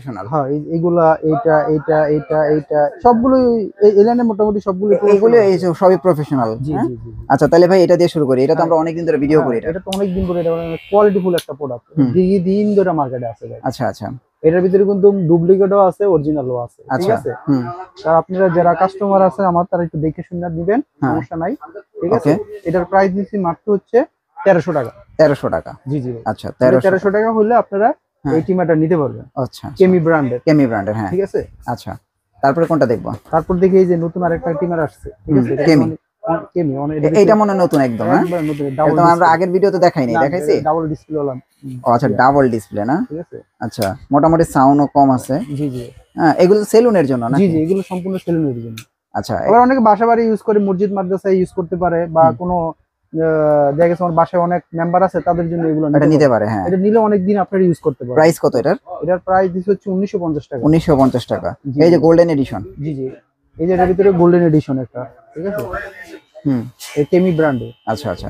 Professional. হ্যাঁ এইগুলা এইটা এইটা এইটা এইটা সবগুলোই এই লাইনে মোটামুটি সবগুলো এগুলো এই যে সবই প্রফেশনাল। জি হ্যাঁ জি জি। আচ্ছা তাহলে ভাই এটা দিয়ে শুরু করি, এটা তো আমরা অনেকদিন ধরে ভিডিও করি। এটা তো অনেকদিন ধরে, এটা কোয়ালিটি ফুল একটা প্রোডাক্ট, দিন ধরে মার্কেটে আছে ভাই। আচ্ছা আচ্ছা এটার ভিতরে কিন্তু ডুপ্লিকেটও আছে, অরিজিনালও আছে, ঠিক আছে। আপনারা যারা কাস্টমার আছে আমার, তারা একটু দেখে শুনে দিবেন, সমস্যা নাই, ঠিক আছে। এটার প্রাইস দিচ্ছি মাত্র হচ্ছে 1300 টাকা। 1300 টাকা? জি জি। আচ্ছা 1300 টাকা হলে আপনারা এই টিমারটা নিতে পারবেন। আচ্ছা কেমি ব্র্যান্ডের। কেমি ব্র্যান্ডের, হ্যাঁ ঠিক আছে। আচ্ছা তারপরে কোনটা দেখবো? তারপর দেখি এই যে নতুন আরেকটা টিমার আসছে, ঠিক আছে। কেমি, কেমি এইটা মনে হয় নতুন একদম। হ্যাঁ একদম, আমরা আগের ভিডিওতে দেখাইনি, দেখাইছি ডাবল ডিসপ্লে ওলা। ও আচ্ছা ডাবল ডিসপ্লে না, ঠিক আছে। আচ্ছা মোটামুটি সাউন্ডও কম আছে। জি জি। হ্যাঁ এগুলো সেলুনের জন্য না? জি জি, এগুলো সম্পূর্ণ সেলুনের জন্য। আচ্ছা আবার অনেকে বাসা বাড়ি ইউজ করে, মসজিদ মাদ্রাসায় ইউজ করতে পারে, বা কোনো দেখা গেছে আমার বাসায় অনেক মেম্বার আছে, তাদের জন্য এগুলো এটা নিতে পারে। হ্যাঁ এটা নিলে অনেক দিন আপনারা ইউজ করতে পারেন। প্রাইস কত এটার? এটার প্রাইস দিচ্ছে হচ্ছে 1950 টাকা। 1950 টাকা। এই যে গোল্ডেন এডিশন। জি জি, এই যে এটার ভিতরে গোল্ডেন এডিশন একটা, ঠিক আছে। এই কেমি ব্র্যান্ডে। আচ্ছা আচ্ছা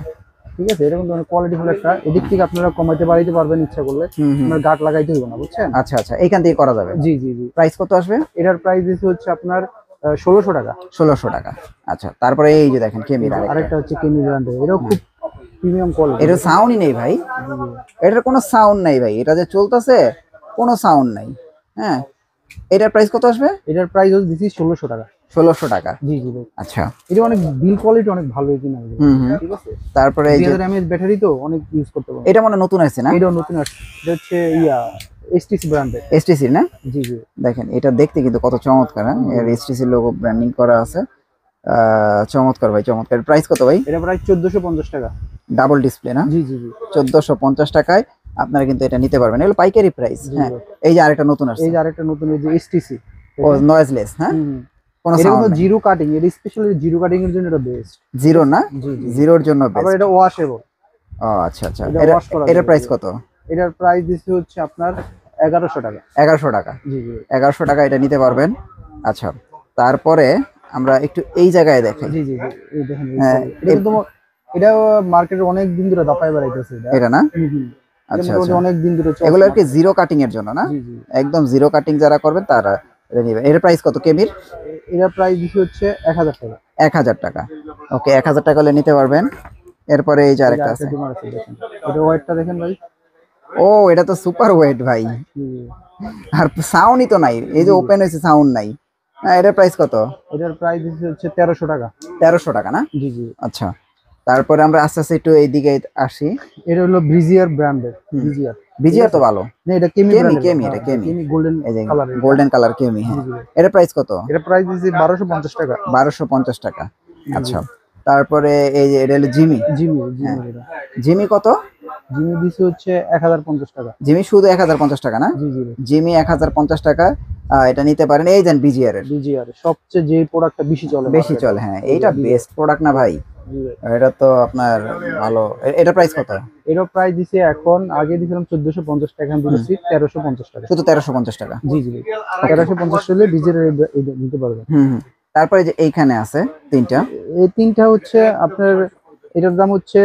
ঠিক আছে। এটা কিন্তু অনেক কোয়ালিটি ফুল একটা, এদিক থেকে আপনারা কমাইতে বাড়াইতে পারবেন ইচ্ছা করলে, আপনার গাট লাগাইতে হবে না, বুঝছেন। আচ্ছা আচ্ছা এইখান থেকে করা যাবে। জি জি জি। প্রাইস কত আসবে? এটার প্রাইস দিচ্ছে হচ্ছে আপনার 1600 টাকা। 1600 টাকা। আচ্ছা তারপরে এই যে দেখেন কেমি আরেকটা হচ্ছে কেমি ব্র্যান্ডে, এটাও খুব প্রিমিয়াম কোয়ালিটি। এটা সাউন্ডই নেই ভাই, এটার কোনো সাউন্ড নাই ভাই, এটা যে চলতেছে কোনো সাউন্ড নাই। হ্যাঁ এটার প্রাইস কত আসবে? এটার প্রাইস হচ্ছে দিচ্ছি 1600 টাকা। 1600 টাকা। জি জি ভাই। আচ্ছা এটা অনেক বিল কোয়ালিটি অনেক ভালো কিনা, ঠিক আছে। তারপরে এই যে 2000 mAh ব্যাটারি তো অনেক ইউজ করতে পারবেন। এটা মানে নতুন আছে না? এটাও নতুন আছে, এটা হচ্ছে এসটিসি ব্র্যান্ডের। এসটিসি না? জি জি। দেখেন এটা দেখতে কিন্তু কত চমৎকার। হ্যাঁ এর এসটিসি লোগো ব্র্যান্ডিং করা আছে, চমৎকার ভাই চমৎকার। প্রাইস কত ভাই? এটা প্রায় 1450 টাকা। ডাবল ডিসপ্লে না? জি জি জি। 1450 টাকায় আপনারা কিন্তু এটা নিতে পারবেন, এগুলো পাইকারি প্রাইস। হ্যাঁ এই যে আরেকটা নতুন আসছে, এই যে আরেকটা নতুন, এই যে এসটিসি ও নয়েজলেস। হ্যাঁ কোনো এটা সাউন্ড কিন্তু নাই, জিরো কাটিং, এটা স্পেশালি জিরো কাটিং এর জন্য এটা বেস্ট। জিরো না? জি জি। জিরোর জন্য আবার বেস্ট। এটা ওয়াশেবল। ও আচ্ছা আচ্ছা। এটা এটার প্রাইস কত? এটার প্রাইস দিচ্ছে হচ্ছে আপনার 1100 টাকা। 1100 টাকা? জি জি। 1100 টাকা এটা নিতে পারবেন। আচ্ছা তারপরে আমরা একটু এই জায়গায় দেখাই। জি জি জি। এই দেখেন, এটা কিন্তু এটা মার্কেটে অনেক দিন ধরে দাপায় বেড়াইতেছে এটা না? আচ্ছা আচ্ছা, অনেক দিন ধরে এগুলো আর কি জিরো কাটিং এর জন্য না? জি জি। একদম জিরো কাটিং যারা করবেন তারা এটা নেবেন। এর প্রাইস কত কেমির? এটার প্রাইস দিচ্ছে হচ্ছে 1000 টাকা। 1000 টাকা। ওকে 1000 টাকা হলে নিতে পারবেন। এরপরে এই যে আরেকটা আছে, এটা ওয়েটটা দেখেন ভাই। ও এটা তো সুপার ওয়েট ভাই, আর সাউন্ডই তো নাই, এই যে ওপেন হয়েছে সাউন্ড নাই। হ্যাঁ এটার প্রাইস কত? এটার প্রাইস দিচ্ছে হচ্ছে 1300 টাকা। 1300 টাকা না? জি জি। আচ্ছা তারপরে আমরা আস্তে আস্তে একটু এইদিকে আসি। এটা হলো ব্রিজিয়ার ব্র্যান্ডের। বিজিআর তো ভালো না, এটা কেমি ব্র্যান্ডের। কেমি এটা Kemei golden colour. Golden colour Kemei. হ্যাঁ এটার প্রাইস কত? এটা প্রাইস দিচ্ছে 1250 টাকা। 1250 টাকা। আচ্ছা তারপরে এই যে এটা হলো জিমি। জিমি কত? জিমি দিচ্ছে হচ্ছে 1050 টাকা। জিমি শুধু 1050 টাকা না? জি জি। জিমি 1050 টাকা। এটা নিতে পারেন। এই দেন বিজিআর এর, বিজিআর সবচেয়ে যে প্রোডাক্টটা বেশি চলে। হ্যাঁ এইটা বেস্ট প্রোডাক্ট না ভাই? এটা তো আপনার ভালো। এটা প্রাইস কত? এটা প্রাইস দিছে এখন, আগে দিছিলাম 1450 টাকা, এখন দিচ্ছি 1350 টাকা। শুধু 1350 টাকা? জি জি। 1350 হলে বিজিআর নিতে পারবেন। তারপরে যে এইখানে আছে তিনটা, এই তিনটা হচ্ছে আপনার, এটার দাম হচ্ছে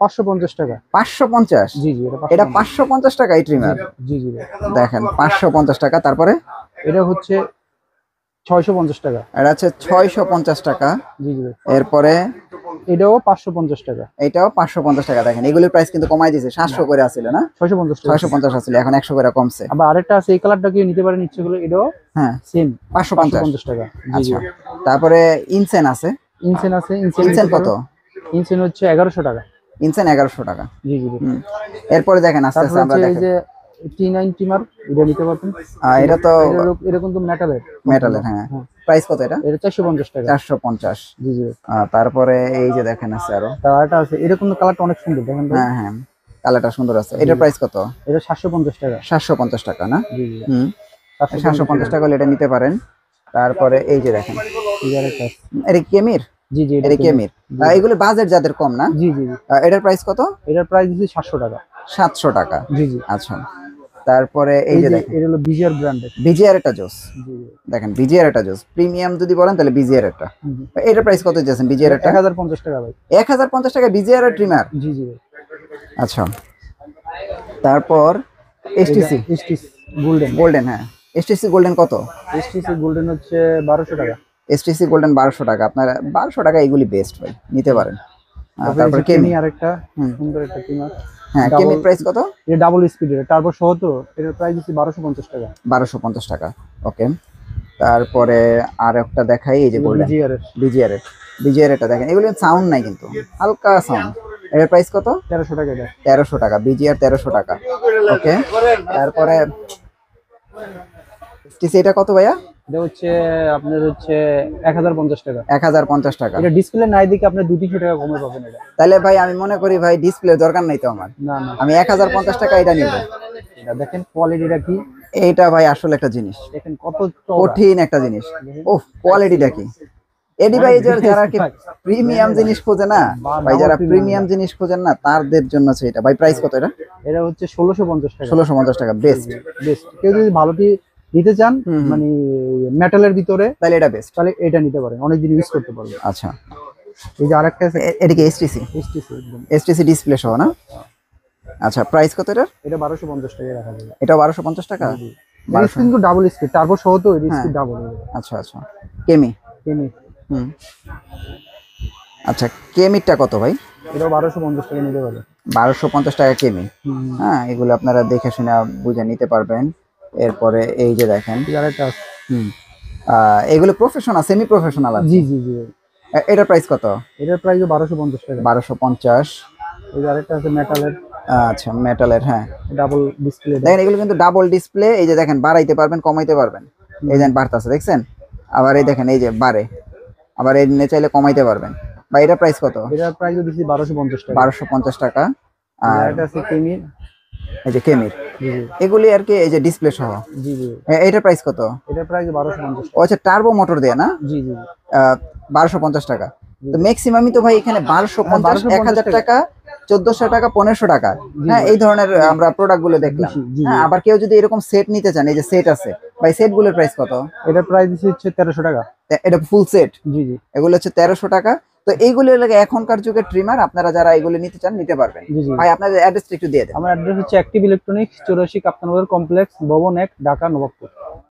550 টাকা। 550? জি জি। এটা 550 টাকা এই ট্রিমার? জি জি। দেখেন 550 টাকা। তারপরে এটা হচ্ছে 650 টাকা। এটা আছে 650 টাকা। জি জি। এরপরে এটাও 550 টাকা। এটাও 550 টাকা। দেখেন এগুলোর প্রাইস কিন্তু কমাই দিয়েছে, 700 করে আছিল না? 650 আছিল, এখন 100 করে কমছে। আবার আরেকটা আছে, এই কালারটা কি নিতে পারেন ইচ্ছে করলে, এটাও হ্যাঁ সেম 550 টাকা। আচ্ছা তারপরে ইনসেন আছে। ইনসেন আছে। ইনসেন কত? ইনসেন হচ্ছে 1100 টাকা। ইনসেন 1100 টাকা। জি জি। এরপরে দেখেন আস্তে আস্তে আমরা এই যে T9 টিমার, এটা নিতে পারবেন। এটা তো এরকম তো মেটালের। হ্যাঁ প্রাইস কত এটা? এটা 450 টাকা। 450। জি জি। তারপরে এই যে দেখেন আছে আরো কালারটা আছে, এরকম কালারটা অনেক সুন্দর দেখেন। হ্যাঁ হ্যাঁ কালারটা সুন্দর আছে। এটার প্রাইস কত? এটা 750 টাকা। 750 টাকা না? জি জি। 750 টাকা হলে এটা নিতে পারেন। তারপরে এই যে দেখেন এটা কেমির। জি জি। এটা কেমির। এগুলো বাজেট যাদের কম না? জি জি। এটার প্রাইস কত? এটার প্রাইস দিচ্ছি 700 টাকা। 700 টাকা। জি জি। আচ্ছা তারপরে এই যে দেখেন, এটা হলো বিজিআর ব্র্যান্ডের। বিজিআর এটা জোস। জি জি। দেখেন বিজিআর এটা জোস, প্রিমিয়াম যদি বলেন তাহলে বিজিআর এটা। এটার প্রাইস কত দিয়েছেন বিজিআর এটা? 1050 টাকা ভাই। 1050 টাকা বিজিআর এর ট্রিমার? জি জি। আচ্ছা তারপর এসটিসি। গোল্ডেন। গোল্ডেন, হ্যাঁ। এসটিসি গোল্ডেন কত? এসটিসি গোল্ডেন হচ্ছে 1200 টাকা। এসটিসি গোল্ডেন 1200 টাকা। আপনারা 1200 টাকা এগুলি বেস্ট ভাই, নিতে পারেন। তারপর কেমি আরেকটা সুন্দর একটা টিমার। হ্যাঁ, কেমির প্রাইস কত? এটা ডাবল স্পিডের টার্বো সহ তো, এটার প্রাইস দিচ্ছি 1250 টাকা। 1250 টাকা, ওকে। তারপরে আর একটা দেখাই, এই যে গোল্ডেন বিজিআর এটা দেখেন, এগুলো সাউন্ড নাই কিন্তু হালকা সাউন্ড। এর প্রাইস কত? 1300 টাকা। এটা 1300 টাকা, বিজিআর 1300 টাকা, ওকে। তারপরে এসটিসি এটা কত ভাইয়া? এটা হচ্ছে আপনার হচ্ছে 1050 টাকা। 1050 টাকা। এটা ডিসপ্লে নাই দিকে আপনি 200-300 টাকা কমে পাবেন এটা। তাহলে ভাই আমি মনে করি ভাই ডিসপ্লে দরকার নাই তো আমার, না না, আমি 1050 টাকা এটা নিব। এটা দেখেন কোয়ালিটিটা কি, এইটা ভাই আসলে একটা জিনিস, দেখেন কত কঠিন একটা জিনিস। ওহ, কোয়ালিটিটা কি এডি ভাই, যারা কি প্রিমিয়াম জিনিস খোঁজে না ভাই, যারা প্রিমিয়াম জিনিস খোঁজেন না তাদের জন্য আছে এটা। ভাই প্রাইস কত এটা? এটা হচ্ছে 1650 টাকা। 1650 টাকা, বেস্ট। কেউ যদি ভালোটি নিতে চান মানে মেটালের ভিতরে, তাহলে এটা বেস্ট, তাহলে এটা নিতে পারেন, অনেকদিন ইউজ করতে পারবেন। আচ্ছা, এই যে আরেকটা আছে, এটা কি এসটিসি? একদম এসটিসি ডিসপ্লে সহ না? আচ্ছা, প্রাইস কত এটা? এটা 1250 টাকা রাখা যাবে। এটা 1250 টাকা। এটা কিন্তু ডাবল স্পিড টার্বো সহ তো, এটা স্পিড ডাবল। আচ্ছা আচ্ছা, কেমি। আচ্ছা, কেমিটা কত ভাই? এটা 1250 টাকা নিতে পারে। 1250 টাকা কেমি। হ্যাঁ, এগুলো আপনারা দেখে শুনে বুঝে নিতে পারবেন। এরপরে এই যে দেখেন আরেকটা, এগুলো প্রফেশনাল, সেমি প্রফেশনাল আছে। জি জি জি। এটার প্রাইস কত? এটার প্রাইস 1250 টাকা। 1250। এই যে আরেকটা আছে মেটালের। আচ্ছা, মেটালের, হ্যাঁ, ডাবল ডিসপ্লে। দেখেন এগুলো কিন্তু ডাবল ডিসপ্লে। এই যে দেখেন বাড়াইতে পারবেন, কমাইতে পারবেন। এই যে বাড়তাছে, দেখছেন? আবার এই দেখেন এই যে বাড়ে, আবার এই নিয়ে চাইলে কমাইতে পারবেন। ভাই এটার প্রাইস কত? এটার প্রাইস দিচ্ছি 1250 টাকা। 1250 টাকা। আর এটা আছে কেমির, এই যে কেমির, এগুলি আর কি এই যে ডিসপ্লে সহ। জি জি। এটার প্রাইস কত? এটার প্রাইস 1250 টাকা। ও আচ্ছা, টার্বো মোটর দেয়া না? জি জি। 1250 টাকা। তো ম্যাক্সিমামই তো ভাই এখানে 1250, 1000 টাকা, 1400 টাকা, 1500 টাকা, হ্যাঁ, এই ধরনের আমরা প্রোডাক্ট গুলো দেখলাম। হ্যাঁ, আবার কেউ যদি এরকম সেট নিতে চান, এই যে সেট আছে ভাই, সেট গুলোর প্রাইস কত? এটার প্রাইস হচ্ছে 1300 টাকা। এটা ফুল সেট? জি জি। এগুলো হচ্ছে 1300 টাকা। তো এইগুলো লাগে এখনকার যুগের ট্রিমার, আপনারা যারা এগুলো নিতে চান নিতে পারবেন। ভাই আপনাদের অ্যাড্রেসটা একটু দিয়ে দেন। আমার অ্যাড্রেস হচ্ছে অ্যাক্টিভ ইলেকট্রনিক্স, 84 কাপ্তানগর কমপ্লেক্স, ভবন 1, ঢাকা, নবাবপুর।